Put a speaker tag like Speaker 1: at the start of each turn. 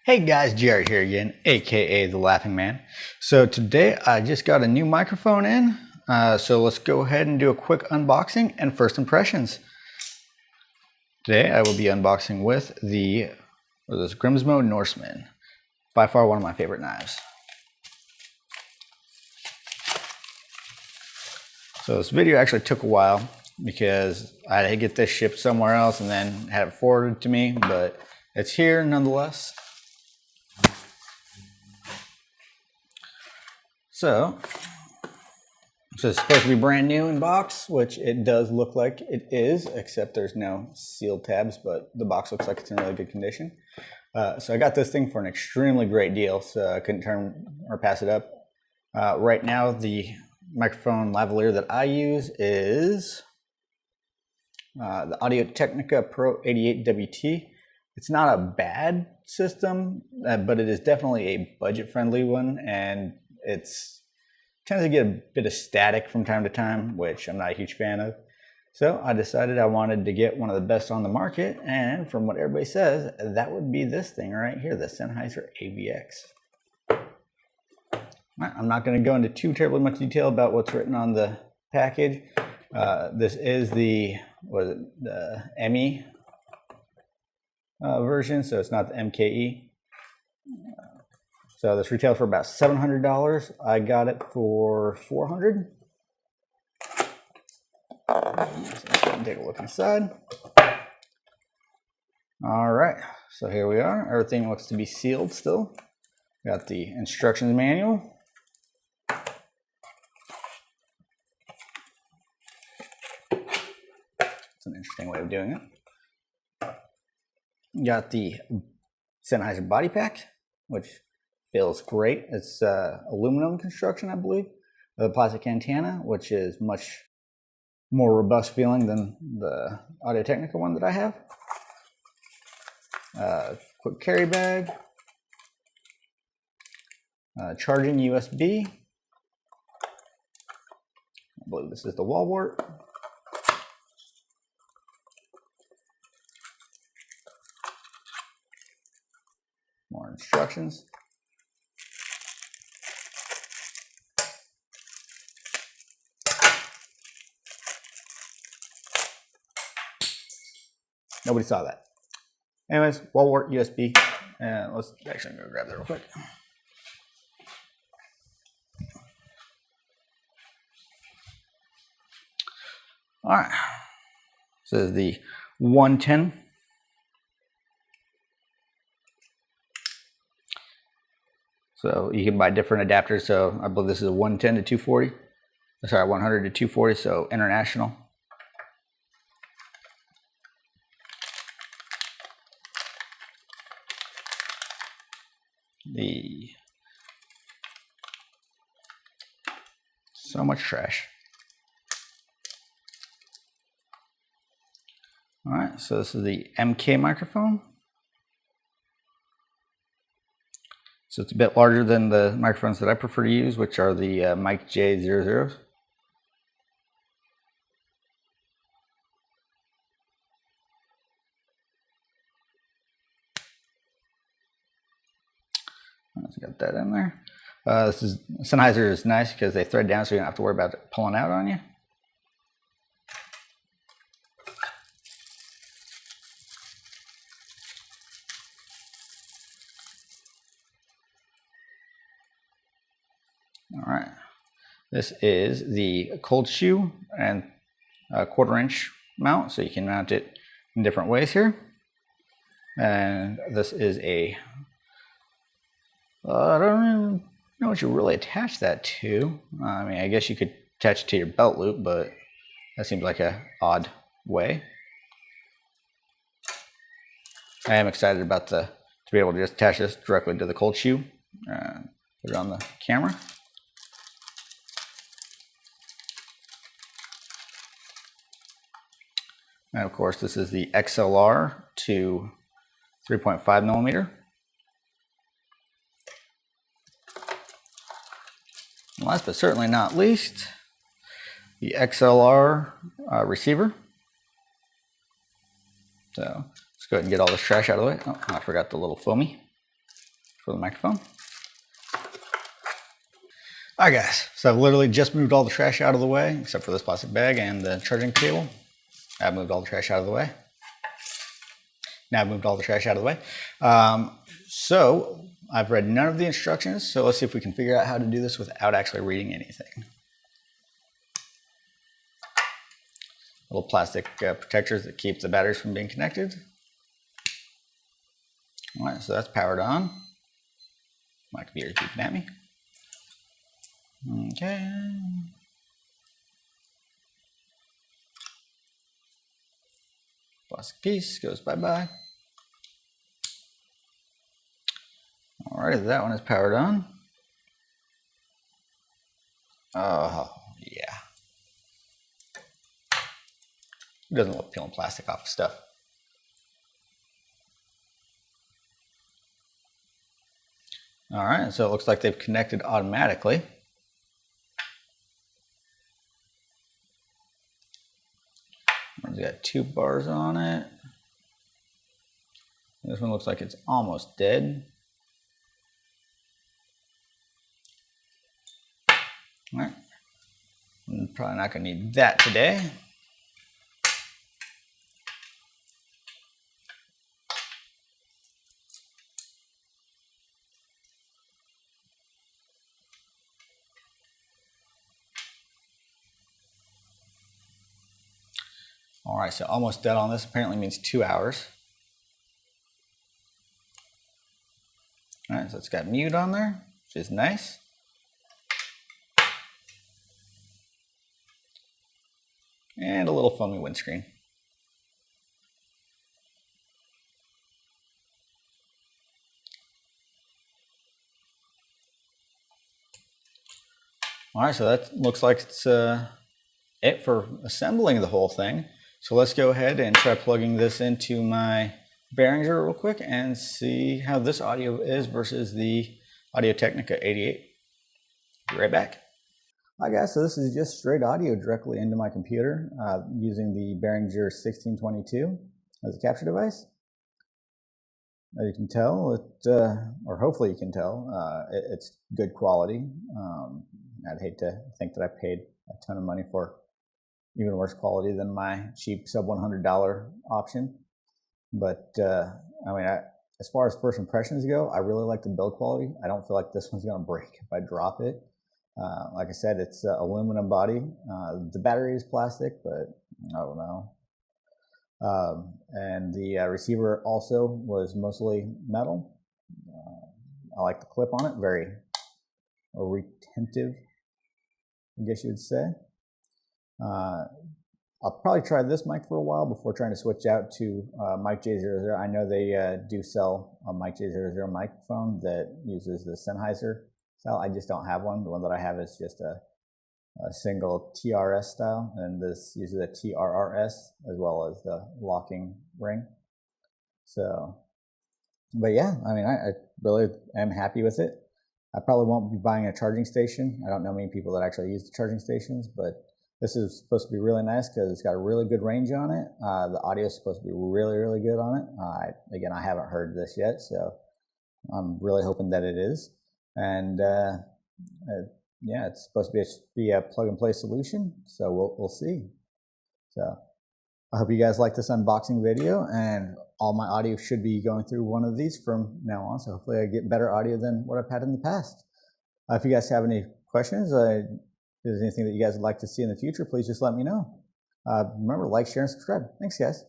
Speaker 1: Hey guys, Jared here again, aka the Laughing Man. So today I just got a new microphone in, so let's go ahead and do a quick unboxing and first impressions. Today I will be unboxing with this Grimsmo Norseman, by far one of my favorite knives. So this video actually took a while because I had to get this shipped somewhere else and then have it forwarded to me, but it's here nonetheless. So it's supposed to be brand new in box, which it does look like it is, except there's no sealed tabs, but the box looks like it's in really good condition. So I got this thing for an extremely great deal, so I couldn't turn or pass it up. Right now, the microphone lavaliere that I use is the Audio-Technica Pro 88 WT. It's not a bad system, but it is definitely a budget-friendly one, and it's tends to get a bit of static from time to time, which I'm not a huge fan of. So I decided I wanted to get one of the best on the market, and from what everybody says, that would be this thing right here, the Sennheiser AVX. I'm not going to go into too terribly much detail about what's written on the package. This is the ME version, so it's not the MKE. So this retails for about $700. I got it for $400. Let's take a look inside. All right, so here we are. Everything looks to be sealed still. Got the instructions manual. It's an interesting way of doing it. Got the Sennheiser body pack, which feels great. It's aluminum construction, I believe. The plastic antenna, which is much more robust feeling than the Audio-Technica one that I have. Quick carry bag. Charging USB. I believe this is the wall wart. More instructions. Nobody saw that. Anyways, wall wart USB. And let's actually go grab that real quick. All right. This is the 110. So you can buy different adapters. So I believe this is a 110 to 240. Sorry, 100 to 240, so international. So much trash. All right, so this is the MK microphone. So it's a bit larger than the microphones that I prefer to use, which are the Mic J00s. Let's get that in there. Sennheiser is nice because they thread down, so you don't have to worry about it pulling out on you. All right, this is the cold shoe and a 1/4 inch mount, so you can mount it in different ways here. And this is a, I don't even know what you really attach that to. I mean, I guess you could attach it to your belt loop, but that seems like an odd way. I am excited about to be able to just attach this directly to the cold shoe. Put it on the camera. And of course, this is the XLR to 3.5 millimeter. And last but certainly not least, the XLR receiver. So let's go ahead and get all this trash out of the way. Oh, I forgot the little foamy. for the microphone. All right, guys, so I've literally just moved all the trash out of the way, except for this plastic bag and the charging cable. I've moved all the trash out of the way. Now I've moved all the trash out of the way. So I've read none of the instructions, so let's see if we can figure out how to do this without actually reading anything. Little plastic protectors that keep the batteries from being connected. All right, so that's powered on. My computer's beeping at me. Okay. Plastic piece goes bye-bye. Alrighty, that one is powered on. Oh, yeah. It doesn't look peeling plastic off of stuff. Alright, so it looks like they've connected automatically. It's got 2 bars on it. This one looks like it's almost dead. All right. I'm probably not going to need that today. All right, so almost dead on this apparently means 2 hours. All right, so it's got mute on there, which is nice. And a little foamy windscreen. All right, so that looks like it's it for assembling the whole thing. So let's go ahead and try plugging this into my Behringer real quick and see how this audio is versus the Audio-Technica 88. Be right back. Hi guys, so this is just straight audio directly into my computer using the Behringer 1622 as a capture device. As you can tell, or hopefully you can tell, it's good quality. I'd hate to think that I paid a ton of money for even worse quality than my cheap sub $100 option. But I mean, as far as first impressions go, I really like the build quality. I don't feel like this one's gonna break if I drop it. Like I said, it's aluminum body. The battery is plastic, but I don't know. And the receiver also was mostly metal. I like the clip on it, very retentive, I guess you would say. I'll probably try this mic for a while before trying to switch out to Mic J00. I know they do sell a Mic J00 microphone that uses the Sennheiser style. I just don't have one. The one that I have is just a single TRS style, and this uses a TRRS as well as the locking ring. So, but yeah, I mean, I really am happy with it. I probably won't be buying a charging station. I don't know many people that actually use the charging stations, but this is supposed to be really nice because it's got a really good range on it. The audio is supposed to be really, really good on it. Again, I haven't heard this yet, so I'm really hoping that it is. And yeah, it's supposed to be a plug-and-play solution, so we'll see. So I hope you guys like this unboxing video, and all my audio should be going through one of these from now on, so hopefully I get better audio than what I've had in the past. If you guys have any questions, if there's anything that you guys would like to see in the future, please just let me know. Remember, like, share, and subscribe. Thanks, guys.